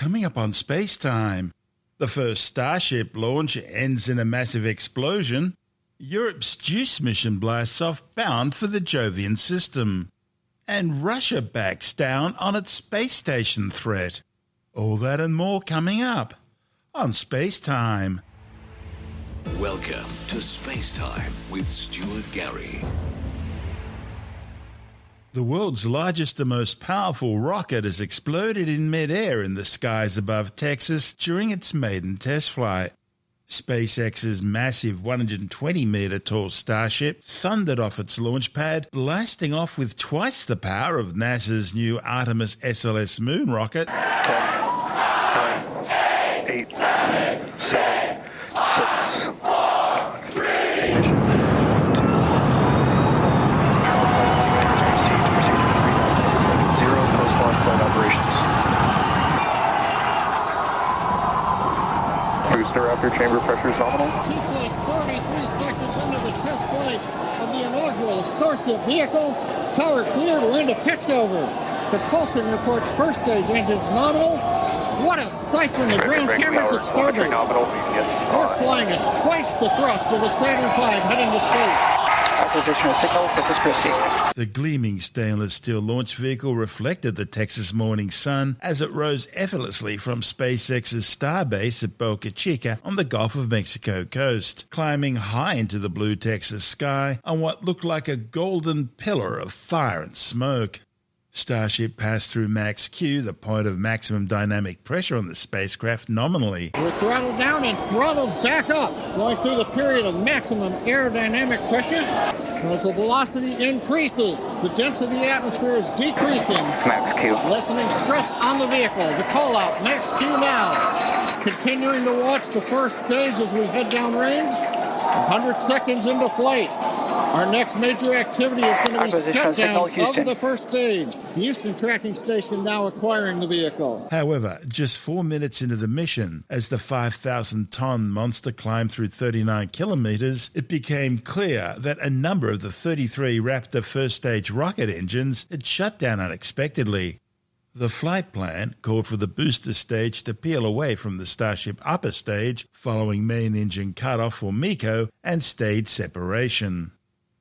Coming up on SpaceTime, the first Starship launch ends in a massive explosion. Europe's JUICE mission blasts off bound for the Jovian system. And Russia backs down on its space station threat. All that and more coming up on SpaceTime. Welcome to SpaceTime with Stuart Gary. The world's largest and most powerful rocket has exploded in mid-air in the skies above Texas during its maiden test flight. SpaceX's massive 120-metre tall Starship thundered off its launch pad, blasting off with twice the power of NASA's new Artemis SLS moon rocket. 10, 9, 8, 7, 6, 5, 4, 3, 2, 0 post-launch flight operations. Booster Raptor chamber pressure is nominal. 2+43 seconds into the test flight of the inaugural Starship vehicle. Tower cleared, we're into pitch over. Propulsion reports first stage engines nominal. What a sight from the ground cameras at Starbase. We're flying at twice the thrust of the Saturn V heading to space. Acquisition of signal, Corpus Christi. The gleaming stainless steel launch vehicle reflected the Texas morning sun as it rose effortlessly from SpaceX's Starbase at Boca Chica on the Gulf of Mexico coast, climbing high into the blue Texas sky on what looked like a golden pillar of fire and smoke. Starship passed through max Q, the point of maximum dynamic pressure on the spacecraft, nominally. We're throttled down and throttled back up, going through the period of maximum aerodynamic pressure. As the velocity increases, the density of the atmosphere is decreasing. Max Q. Lessening stress on the vehicle. The call out, max Q now. Continuing to watch the first stage as we head downrange. 100 seconds into flight. Our next major activity is going to be shutdown of the first stage. The Houston tracking station now acquiring the vehicle. However, just 4 minutes into the mission, as the 5,000-ton monster climbed through 39 kilometers, it became clear that a number of the 33 Raptor first-stage rocket engines had shut down unexpectedly. The flight plan called for the booster stage to peel away from the Starship upper stage following main engine cutoff or MECO and stage separation.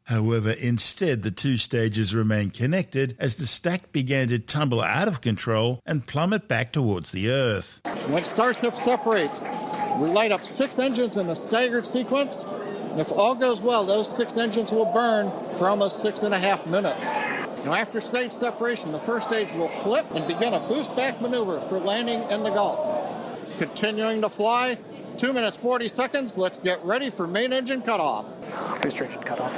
However, instead the two stages remained connected as the stack began to tumble out of control and plummet back towards the Earth. When Starship separates, we light up 6 engines in a staggered sequence. If all goes well, those 6 engines will burn for almost 6.5 minutes. Now, after stage separation, the first stage will flip and begin a boost back maneuver for landing in the Gulf. Continuing to fly, 2 minutes 40 seconds. Let's get ready for main engine cutoff. Booster engine cutoff.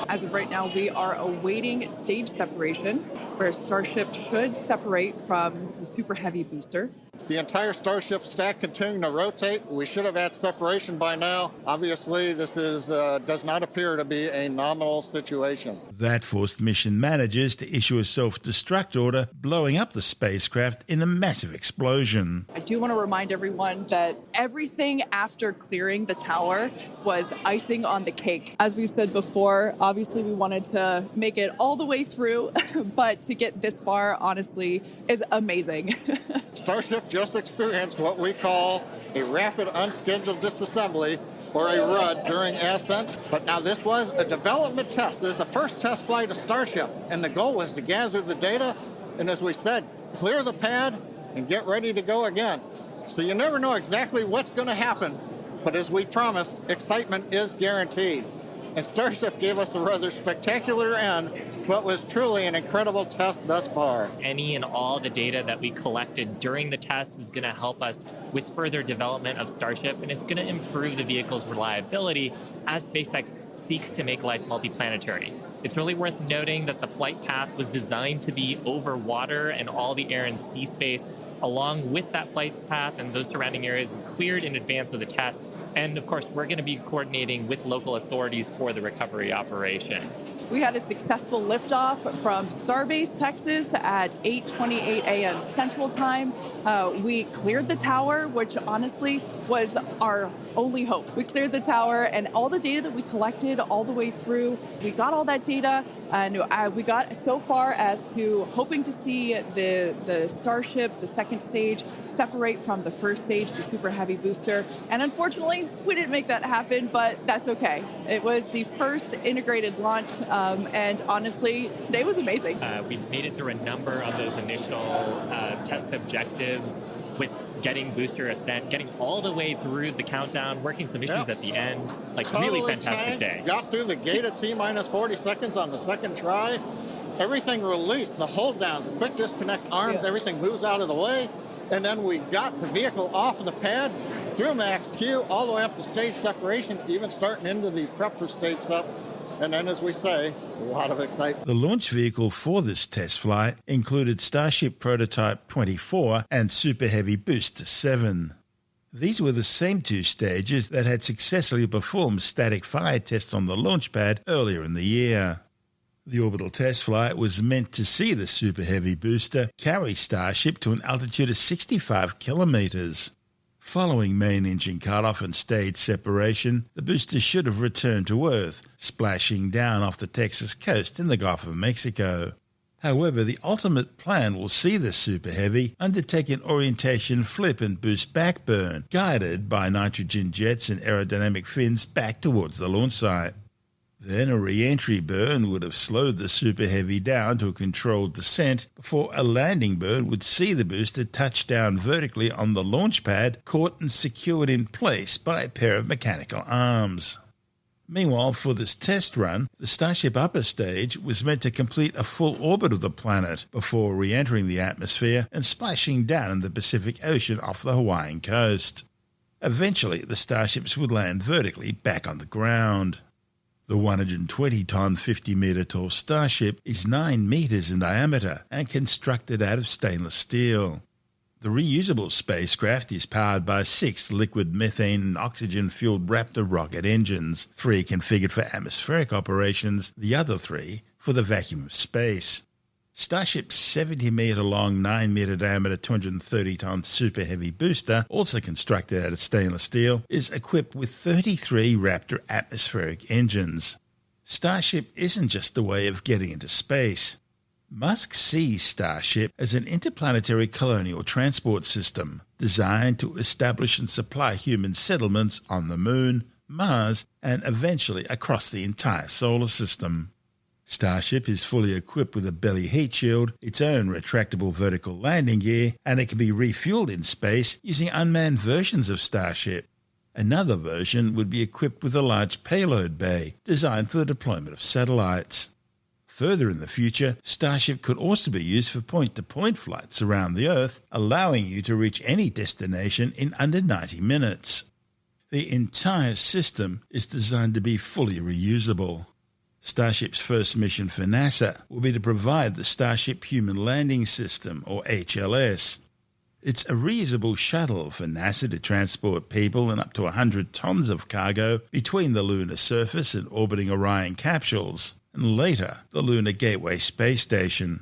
As of right now, we are awaiting stage separation, where Starship should separate from the Super Heavy booster. The entire Starship stack continuing to rotate. We should have had separation by now. Obviously, this does not appear to be a nominal situation. That forced mission managers to issue a self-destruct order, blowing up the spacecraft in a massive explosion. I do want to remind everyone that everything after clearing the tower was icing on the cake. As we said before, obviously we wanted to make it all the way through, but to get this far, honestly, is amazing. Starship just experienced what we call a rapid unscheduled disassembly, or a RUD, during ascent. But now this was a development test. This is the first test flight of Starship, and the goal was to gather the data, and as we said, clear the pad and get ready to go again. So you never know exactly what's going to happen, but as we promised, excitement is guaranteed. And Starship gave us a rather spectacular end to what was truly an incredible test thus far. Any and all the data that we collected during the test is going to help us with further development of Starship, and it's going to improve the vehicle's reliability as SpaceX seeks to make life multiplanetary. It's really worth noting that the flight path was designed to be over water and all the air and sea space. Along with that flight path and those surrounding areas were cleared in advance of the test. And of course, we're going to be coordinating with local authorities for the recovery operations. We had a successful liftoff from Starbase, Texas at 8:28 a.m. Central Time. We cleared the tower, which honestly was our only hope. We cleared the tower, and all the data that we collected all the way through, we got all that data, and we got so far as to hoping to see the Starship, the second second stage separate from the first stage, the Super Heavy booster. And unfortunately, we didn't make that happen, but that's okay. It was the first integrated launch, and honestly, today was amazing. We made it through a number of those initial test objectives with getting booster ascent, getting all the way through the countdown, working some issues at the end. Like, really fantastic day. Got through the gate at T-minus 40 seconds on the second try. Everything released, the hold downs, quick disconnect arms, everything moves out of the way. And then we got the vehicle off of the pad, through max Q, all the way up to stage separation, even starting into the prep for stage sep. And then, as we say, a lot of excitement. The launch vehicle for this test flight included Starship Prototype 24 and Super Heavy Booster 7. These were the same two stages that had successfully performed static fire tests on the launch pad earlier in the year. The orbital test flight was meant to see the Super Heavy booster carry Starship to an altitude of 65 kilometers. Following main engine cutoff and stage separation, the booster should have returned to Earth, splashing down off the Texas coast in the Gulf of Mexico. However, the ultimate plan will see the Super Heavy undertake an orientation flip and boost backburn, guided by nitrogen jets and aerodynamic fins back towards the launch site. Then a re-entry burn would have slowed the Super Heavy down to a controlled descent before a landing burn would see the booster touch down vertically on the launch pad, caught and secured in place by a pair of mechanical arms. Meanwhile, for this test run, the Starship upper stage was meant to complete a full orbit of the planet before re-entering the atmosphere and splashing down in the Pacific Ocean off the Hawaiian coast. Eventually, the Starships would land vertically back on the ground. The 120-ton, 50-metre-tall Starship is 9 metres in diameter and constructed out of stainless steel. The reusable spacecraft is powered by 6 liquid methane and oxygen-fueled Raptor rocket engines, 3 configured for atmospheric operations, the other 3 for the vacuum of space. Starship's 70-metre-long, 9-metre-diameter, 230-ton Super Heavy booster, also constructed out of stainless steel, is equipped with 33 Raptor atmospheric engines. Starship isn't just a way of getting into space. Musk sees Starship as an interplanetary colonial transport system designed to establish and supply human settlements on the Moon, Mars, and eventually across the entire solar system. Starship is fully equipped with a belly heat shield, its own retractable vertical landing gear, and it can be refueled in space using unmanned versions of Starship. Another version would be equipped with a large payload bay, designed for the deployment of satellites. Further in the future, Starship could also be used for point-to-point flights around the Earth, allowing you to reach any destination in under 90 minutes. The entire system is designed to be fully reusable. Starship's first mission for NASA will be to provide the Starship Human Landing System, or HLS. It's a reusable shuttle for NASA to transport people and up to 100 tons of cargo between the lunar surface and orbiting Orion capsules, and later the Lunar Gateway space station.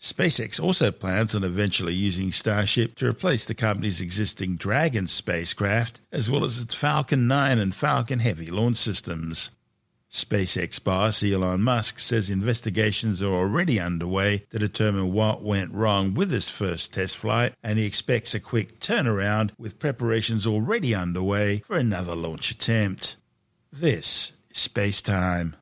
SpaceX also plans on eventually using Starship to replace the company's existing Dragon spacecraft, as well as its Falcon 9 and Falcon Heavy launch systems. SpaceX boss Elon Musk says investigations are already underway to determine what went wrong with this first test flight, and he expects a quick turnaround with preparations already underway for another launch attempt. This is SpaceTime.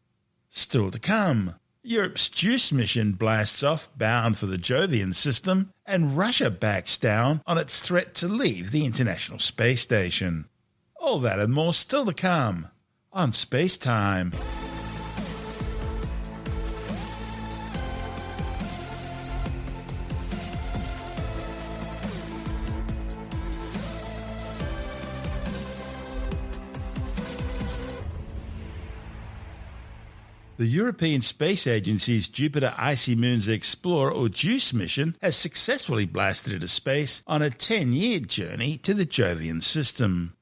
Still to come, Europe's JUICE mission blasts off bound for the Jovian system, and Russia backs down on its threat to leave the International Space Station. All that and more still to come on SpaceTime. The European Space Agency's Jupiter Icy Moons Explorer, or JUICE mission, has successfully blasted into space on a 10-year journey to the Jovian system.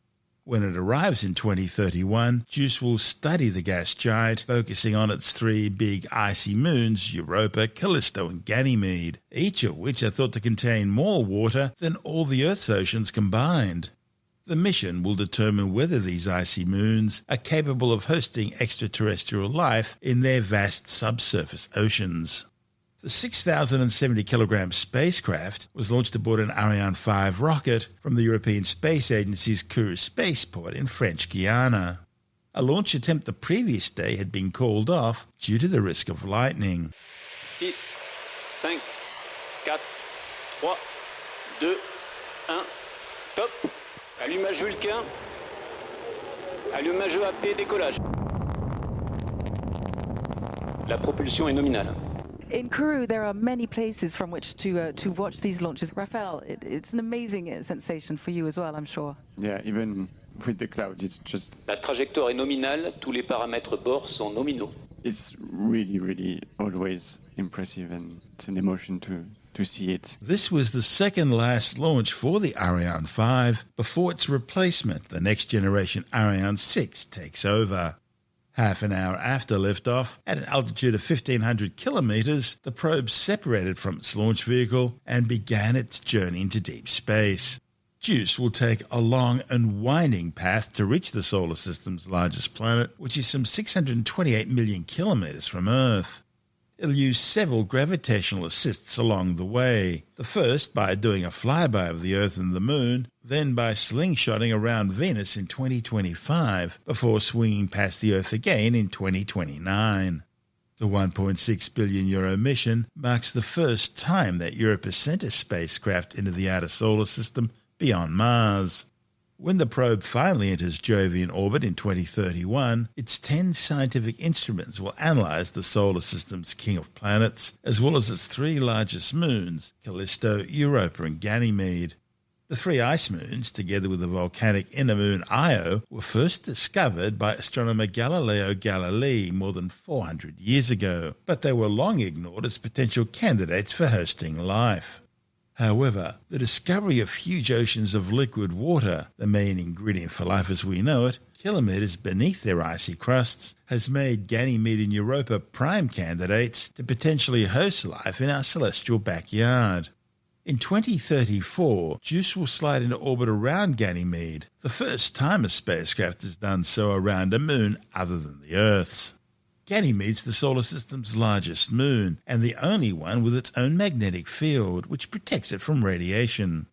When it arrives in 2031, JUICE will study the gas giant, focusing on its 3 big icy moons, Europa, Callisto and Ganymede, each of which are thought to contain more water than all the Earth's oceans combined. The mission will determine whether these icy moons are capable of hosting extraterrestrial life in their vast subsurface oceans. The 6,070 kilogram spacecraft was launched aboard an Ariane 5 rocket from the European Space Agency's Kourou spaceport in French Guiana. A launch attempt the previous day had been called off due to the risk of lightning. 6, 5, 4, 3, 2, 1, top. Allumage Vulcain. Allumage AP, décollage. La propulsion est nominale. In Kourou, there are many places from which to watch these launches. Raphael, it's an amazing sensation for you as well, I'm sure. Yeah, even with the clouds, it's just... La trajectoire est nominale, tous les paramètres bord sont nominaux. It's really, really always impressive, and it's an emotion to see it. This was the second last launch for the Ariane 5 before its replacement, the next generation Ariane 6, takes over. Half an hour after liftoff, at an altitude of 1,500 kilometers, the probe separated from its launch vehicle and began its journey into deep space. JUICE will take a long and winding path to reach the solar system's largest planet, which is some 628 million kilometers from Earth. It'll use several gravitational assists along the way. The first by doing a flyby of the Earth and the Moon, then by slingshotting around Venus in 2025, before swinging past the Earth again in 2029. The €1.6 billion mission marks the first time that Europe has sent a spacecraft into the outer solar system beyond Mars. When the probe finally enters Jovian orbit in 2031, its 10 scientific instruments will analyze the solar system's king of planets, as well as its 3 largest moons, Callisto, Europa and Ganymede. The 3 ice moons, together with the volcanic inner moon Io, were first discovered by astronomer Galileo Galilei more than 400 years ago, but they were long ignored as potential candidates for hosting life. However, the discovery of huge oceans of liquid water, the main ingredient for life as we know it, kilometers beneath their icy crusts, has made Ganymede and Europa prime candidates to potentially host life in our celestial backyard. In 2034, JUICE will slide into orbit around Ganymede, the first time a spacecraft has done so around a moon other than the Earth's. Ganymede's the solar system's largest moon, and the only one with its own magnetic field, which protects it from radiation.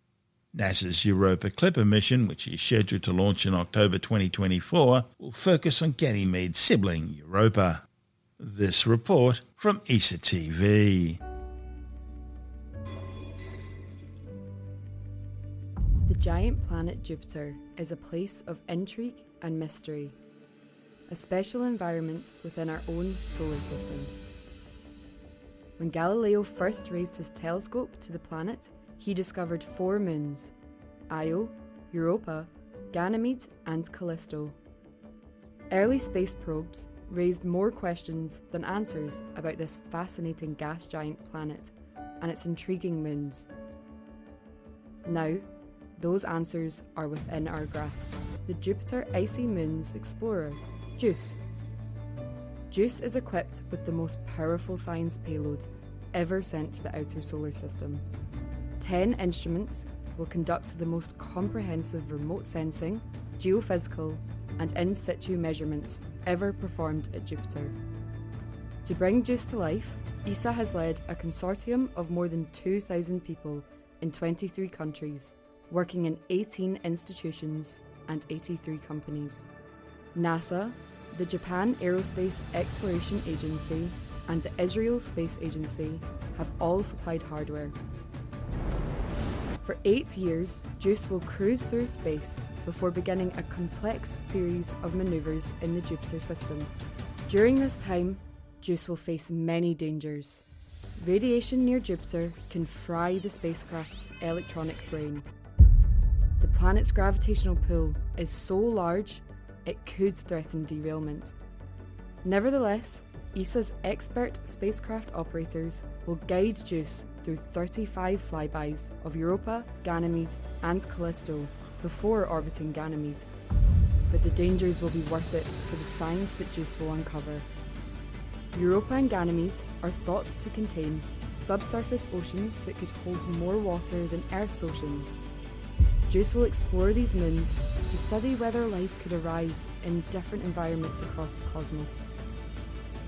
NASA's Europa Clipper mission, which is scheduled to launch in October 2024, will focus on Ganymede's sibling, Europa. This report from ESA TV. The giant planet Jupiter is a place of intrigue and mystery, a special environment within our own solar system. When Galileo first raised his telescope to the planet, he discovered 4 moons: Io, Europa, Ganymede and Callisto. Early space probes raised more questions than answers about this fascinating gas giant planet and its intriguing moons. Now, those answers are within our grasp. The Jupiter Icy Moons Explorer, JUICE. JUICE is equipped with the most powerful science payload ever sent to the outer solar system. 10 instruments will conduct the most comprehensive remote sensing, geophysical, and in situ measurements ever performed at Jupiter. To bring JUICE to life, ESA has led a consortium of more than 2,000 people in 23 countries, working in 18 institutions and 83 companies. NASA, the Japan Aerospace Exploration Agency, and the Israel Space Agency have all supplied hardware. For 8 years, JUICE will cruise through space before beginning a complex series of manoeuvres in the Jupiter system. During this time, JUICE will face many dangers. Radiation near Jupiter can fry the spacecraft's electronic brain. The planet's gravitational pull is so large, it could threaten derailment. Nevertheless, ESA's expert spacecraft operators will guide JUICE through 35 flybys of Europa, Ganymede and Callisto before orbiting Ganymede. But the dangers will be worth it for the science that JUICE will uncover. Europa and Ganymede are thought to contain subsurface oceans that could hold more water than Earth's oceans. JUICE will explore these moons to study whether life could arise in different environments across the cosmos.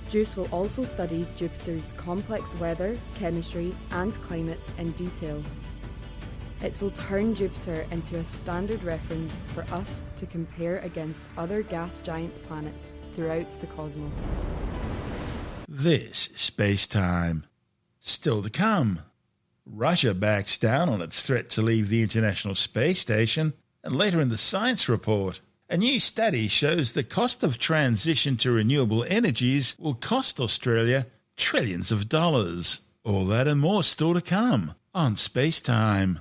JUICE will also study Jupiter's complex weather, chemistry, and climate in detail. It will turn Jupiter into a standard reference for us to compare against other gas giant planets throughout the cosmos. This is SpaceTime. Still to come. Russia backs down on its threat to leave the International Space Station, and later in the science report, a new study shows the cost of transition to renewable energies will cost Australia trillions of dollars. All that and more still to come on SpaceTime.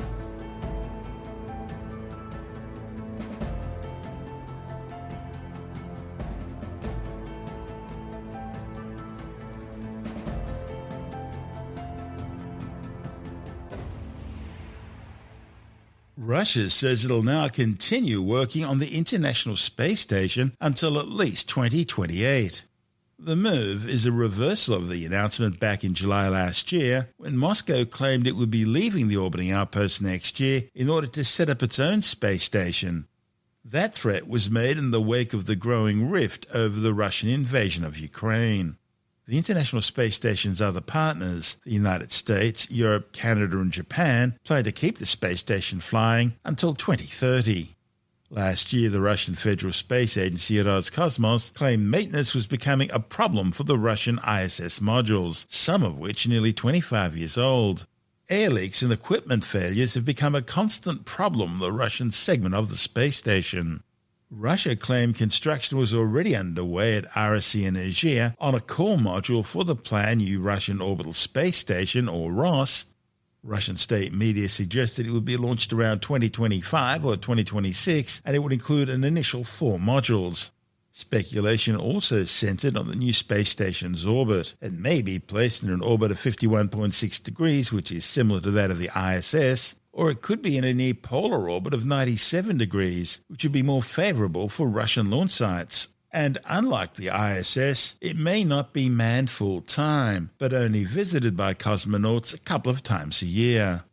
Russia says it'll now continue working on the International Space Station until at least 2028. The move is a reversal of the announcement back in July last year, when Moscow claimed it would be leaving the orbiting outpost next year in order to set up its own space station. That threat was made in the wake of the growing rift over the Russian invasion of Ukraine. The International Space Station's other partners, the United States, Europe, Canada and Japan, plan to keep the space station flying until 2030. Last year, the Russian Federal Space Agency Roscosmos claimed maintenance was becoming a problem for the Russian ISS modules, some of which are nearly 25 years old. Air leaks and equipment failures have become a constant problem in the Russian segment of the space station. Russia claimed construction was already underway at RSC Energia on a core module for the planned new Russian Orbital Space Station, or ROS. Russian state media suggested it would be launched around 2025 or 2026, and it would include an initial 4 modules. Speculation also centered on the new space station's orbit. It may be placed in an orbit of 51.6 degrees, which is similar to that of the ISS, or it could be in a near-polar orbit of 97 degrees, which would be more favourable for Russian launch sites. And unlike the ISS, it may not be manned full-time, but only visited by cosmonauts a couple of times a year.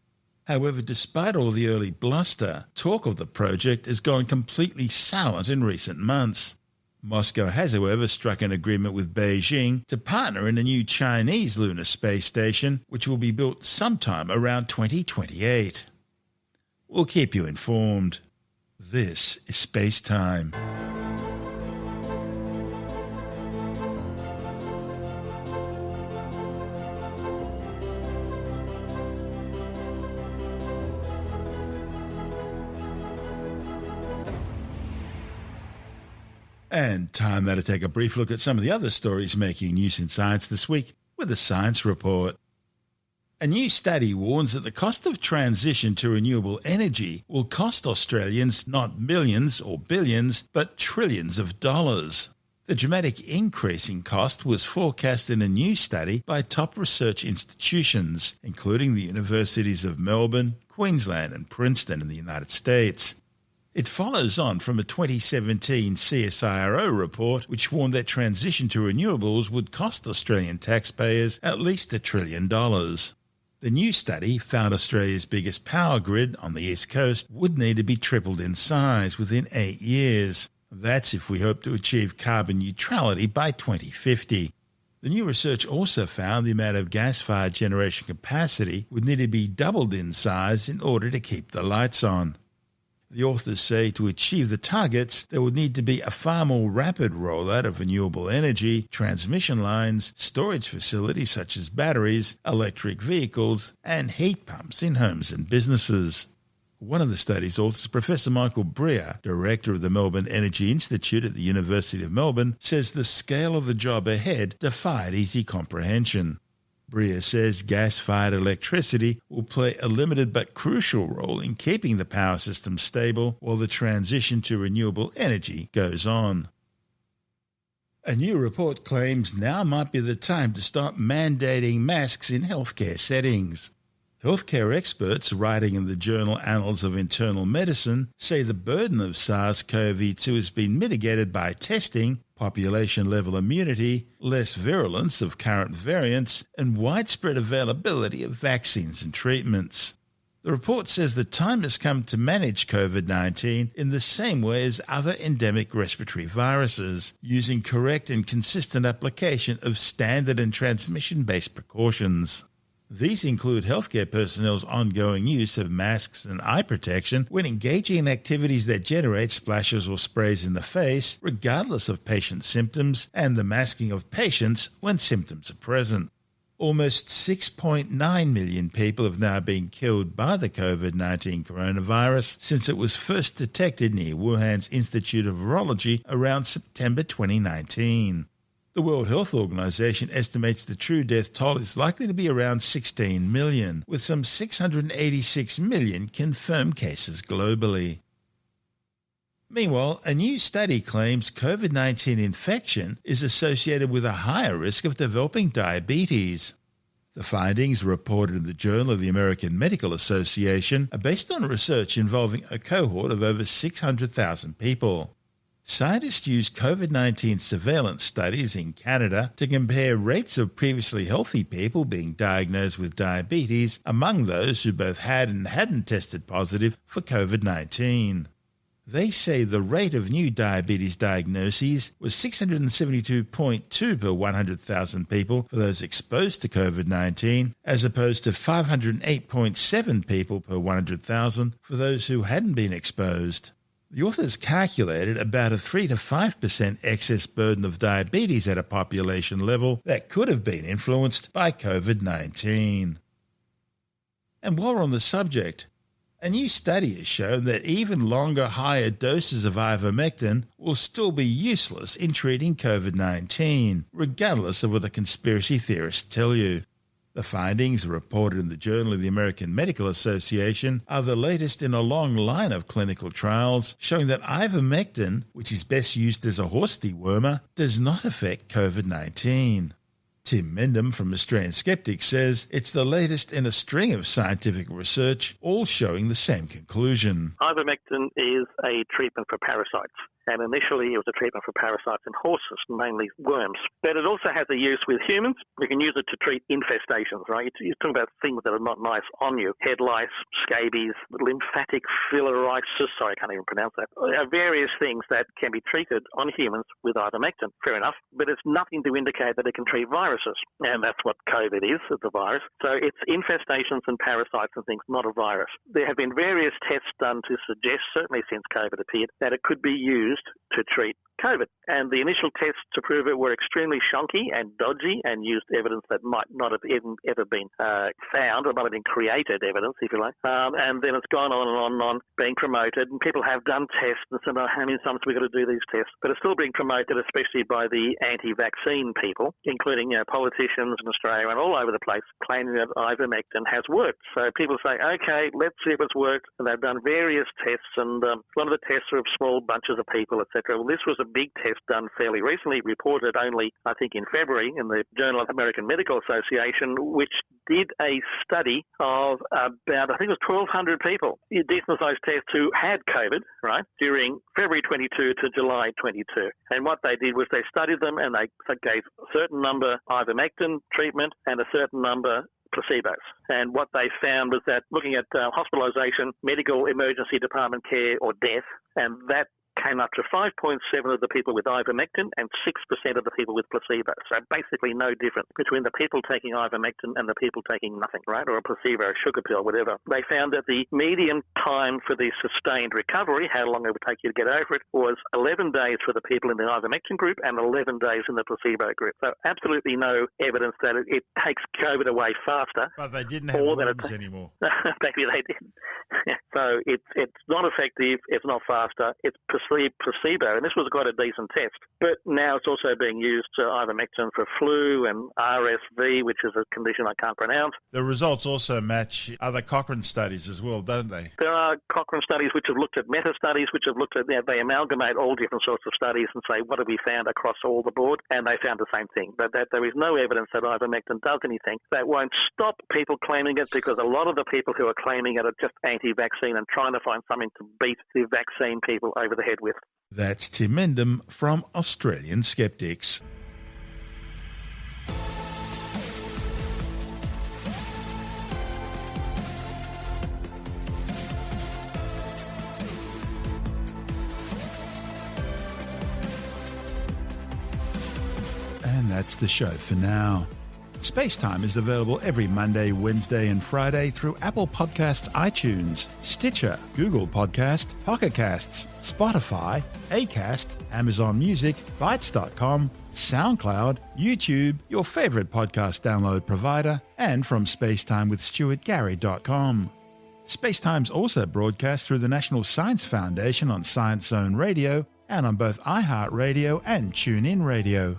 However, despite all the early bluster, talk of the project has gone completely silent in recent months. Moscow has, however, struck an agreement with Beijing to partner in a new Chinese lunar space station, which will be built sometime around 2028. We'll keep you informed. This is SpaceTime. And time now to take a brief look at some of the other stories making news in science this week with a science report. A new study warns that the cost of transition to renewable energy will cost Australians not millions or billions, but trillions of dollars. The dramatic increase in cost was forecast in a new study by top research institutions, including the universities of Melbourne, Queensland and Princeton in the United States. It follows on from a 2017 CSIRO report which warned that transition to renewables would cost Australian taxpayers at least $1 trillion. The new study found Australia's biggest power grid on the East Coast would need to be tripled in size within 8 years. That's if we hope to achieve carbon neutrality by 2050. The new research also found the amount of gas-fired generation capacity would need to be doubled in size in order to keep the lights on. The authors say to achieve the targets, there would need to be a far more rapid rollout of renewable energy, transmission lines, storage facilities such as batteries, electric vehicles, and heat pumps in homes and businesses. One of the study's authors, Professor Michael Breer, director of the Melbourne Energy Institute at the University of Melbourne, says the scale of the job ahead defied easy comprehension. Breer says gas-fired electricity will play a limited but crucial role in keeping the power system stable while the transition to renewable energy goes on. A new report claims now might be the time to start mandating masks in healthcare settings. Healthcare experts writing in the journal Annals of Internal Medicine say the burden of SARS-CoV-2 has been mitigated by testing, population-level immunity, less virulence of current variants, and widespread availability of vaccines and treatments. The report says the time has come to manage COVID-19 in the same way as other endemic respiratory viruses, using correct and consistent application of standard and transmission-based precautions. These include healthcare personnel's ongoing use of masks and eye protection when engaging in activities that generate splashes or sprays in the face, regardless of patient symptoms, and the masking of patients when symptoms are present. Almost 6.9 million people have now been killed by the COVID-19 coronavirus since it was first detected near Wuhan's Institute of Virology around September 2019. The World Health Organization estimates the true death toll is likely to be around 16 million, with some 686 million confirmed cases globally. Meanwhile, a new study claims COVID-19 infection is associated with a higher risk of developing diabetes. The findings, reported in the Journal of the American Medical Association, are based on research involving a cohort of over 600,000 people. Scientists used COVID-19 surveillance studies in Canada to compare rates of previously healthy people being diagnosed with diabetes among those who both had and hadn't tested positive for COVID-19. They say the rate of new diabetes diagnoses was 672.2 per 100,000 people for those exposed to COVID-19, as opposed to 508.7 people per 100,000 for those who hadn't been exposed. The authors calculated about a 3 to 5% excess burden of diabetes at a population level that could have been influenced by COVID-19. And while we're on the subject, a new study has shown that even longer, higher doses of ivermectin will still be useless in treating COVID-19, regardless of what the conspiracy theorists tell you. The findings, reported in the Journal of the American Medical Association, are the latest in a long line of clinical trials showing that ivermectin, which is best used as a horse dewormer, does not affect COVID-19. Tim Mendham from Australian Skeptic says it's the latest in a string of scientific research, all showing the same conclusion. Ivermectin is a treatment for parasites. And initially, it was a treatment for parasites in horses, mainly worms. But it also has a use with humans. We can use it to treat infestations, right? You're talking about things that are not nice on you. Head lice, scabies, lymphatic filariasis, sorry, I can't even pronounce that. Various things that can be treated on humans with ivermectin. Fair enough. But it's nothing to indicate that it can treat viruses. And that's what COVID is, it's a virus. So it's infestations and parasites and things, not a virus. There have been various tests done to suggest, certainly since COVID appeared, that it could be used to treat COVID. And the initial tests to prove it were extremely shonky and dodgy and used evidence that might not have even ever been found, or might have been created evidence, if you like. And then it's gone on and on and on, being promoted. And people have done tests and said, oh, how many times have we got to do these tests? But it's still being promoted, especially by the anti-vaccine people, including politicians in Australia and all over the place, claiming that ivermectin has worked. So people say, okay, let's see if it's worked. And they've done various tests, and a lot of the tests are of small bunches of people, etc. Well, this was a big test done fairly recently, reported only, I think, in February in the Journal of the American Medical Association, which did a study of about, I think it was 1,200 people, a decent-sized test, who had COVID, right, during February 22 to July 22. And what they did was they studied them, and they gave a certain number ivermectin treatment and a certain number placebos. And what they found was that looking at hospitalisation, medical emergency department care or death, and that came up to 5.7 of the people with ivermectin and 6% of the people with placebo. So basically no difference between the people taking ivermectin and the people taking nothing, right, or a placebo, a sugar pill, whatever. They found that the median time for the sustained recovery, how long it would take you to get over it, was 11 days for the people in the ivermectin group and 11 days in the placebo group. So absolutely no evidence that it takes COVID away faster. But they didn't have worms anymore. Maybe they didn't. So it's not effective, it's not faster, it's placebo, and this was quite a decent test. But now it's also being used, ivermectin, for flu and RSV, which is a condition I can't pronounce. The results also match other Cochrane studies as well, don't they? There are Cochrane studies which have looked at meta-studies, which have looked at, they amalgamate all different sorts of studies and say, what have we found across all the board? And they found the same thing, but that there is no evidence that ivermectin does anything. That won't stop people claiming it, because a lot of the people who are claiming it are just anti-vaccine and trying to find something to beat the vaccine people over the head with. That's Tim Mendham from Australian Skeptics. that's the show for now. SpaceTime is available every Monday, Wednesday and Friday through Apple Podcasts, iTunes, Stitcher, Google Podcast, Pocket Casts, Spotify, Acast, Amazon Music, Bytes.com, SoundCloud, YouTube, your favorite podcast download provider, and from spacetimewithstuartgary.com. SpaceTime's also broadcast through the National Science Foundation on Science Zone Radio and on both iHeartRadio and TuneIn Radio.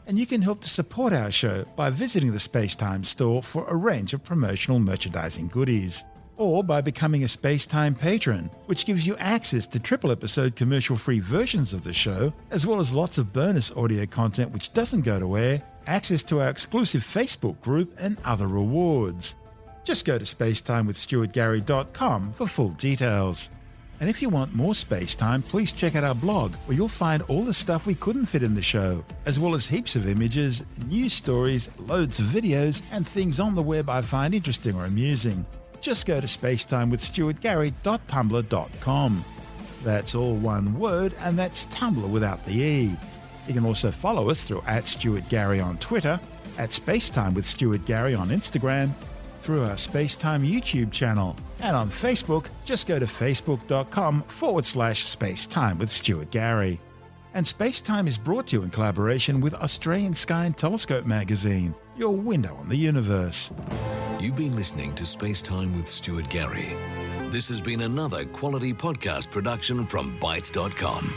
And you can help to support our show by visiting the SpaceTime store for a range of promotional merchandising goodies, or by becoming a SpaceTime patron, which gives you access to triple-episode commercial-free versions of the show, as well as lots of bonus audio content which doesn't go to air, access to our exclusive Facebook group, and other rewards. Just go to spacetimewithstuartgary.com for full details. And if you want more SpaceTime, please check out our blog, where you'll find all the stuff we couldn't fit in the show, as well as heaps of images, news stories, loads of videos, and things on the web I find interesting or amusing. Just go to spacetimewithstuartgary.tumblr.com. That's all one word, and that's Tumblr without the E. You can also follow us through @StuartGary on Twitter, @SpaceTimeWithStuartGary on Instagram, through our SpaceTime YouTube channel, and on Facebook, just go to facebook.com/SpaceTime with Stuart Gary. And SpaceTime is brought to you in collaboration with Australian Sky and Telescope magazine, your window on the universe. You've been listening to SpaceTime with Stuart Gary. This has been another quality podcast production from Bytes.com.